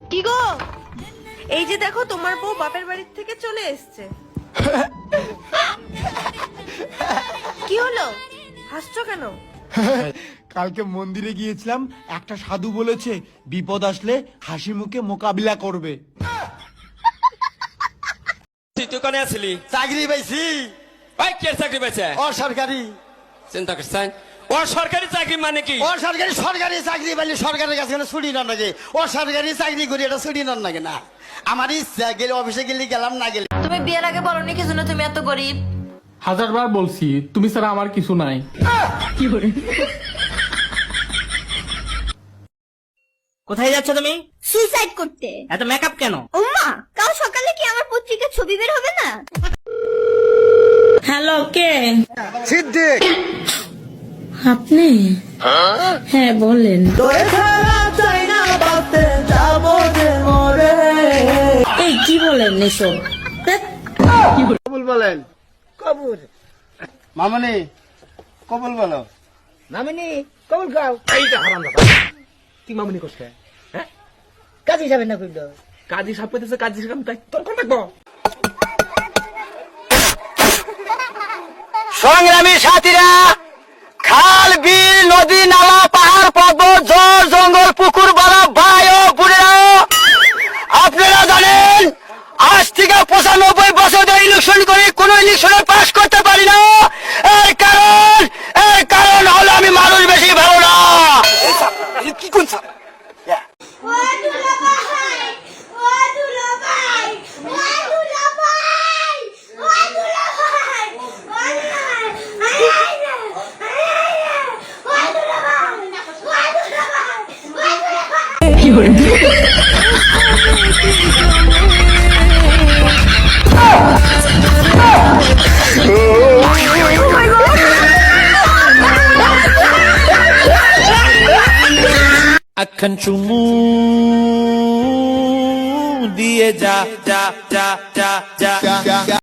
কি গো, এই যে দেখো তোমার বউ বাপের বাড়ির থেকে চলে এসছে। কি হলো, হাসছো কেন? কালকে মন্দিরে গিয়েছিলাম, একটা সাধু বলেছে বিপদ আসলে হাসি মুখে মোকাবিলা করবে। তুই কোনে আছিলি? চাকরি পাইছি। ভাই কে চাকরি পাইছে? অসরকারি। চিন্তা করছেন অসরকারি চাকরি মানে কি? অসরকারি সরকারি চাকরি পাইলে সরকারের কাছে ছুটি নন লাগে। অসরকারি চাকরি করি এটা ছুটি নন লাগে না। আমার ইচ্ছা গেলে অফিসে গেলে গেলাম, না গেলে। তুমি বিয়ের আগে বলনি কি জন্য তুমি এত গরিব? হাজারবার বলছি তুমি ছাড়া আমার কিছু নাই। কোথায় যাচ্ছ তুমি? সুইসাইড করতে। এত মেকআপ কেন? ওমা, কাল সকালে কি আমার পত্রিকার ছবি বের হবে না? হ্যালো, কে? সিদ্দিক। আপনি? হ্যাঁ বলেন। এই কি বলেন এসব? কবুল বলেন। কবুল। মামনি কবুল বলো। মামিনি কবুল খাও। এইটা হারাম দাদা, তুই মামুনি কোথায়? হ্যাঁ, কাজী যাবেন না কইলো। কাজী সাপ পেতেছে, কাজী সাপ তাই তোর কোন থাকবো? সংগ্রামী সাথীরা, খাল বিল নদী নালা পাহাড় পর্বত ঝড় জঙ্গল পুকুর বরফ ভাই ও বোনেরা, আপনারা জানেন আজ থেকে 95 বছর ধরে ইলেকশন করে কোন ইলেকশনে পাস করতে পারি না। এর কারণ হলো আমি মানুষ বেশি ভালো না। কি কোন ও দুলা ভাই, ও দুলা ভাই, ও দুলা ভাই, ও দুলা ভাই, ও দুলা ভাই, ও দুলা ভাই, ও দুলা ভাই। আখান চুমু দিয়ে যা যা যা যা যা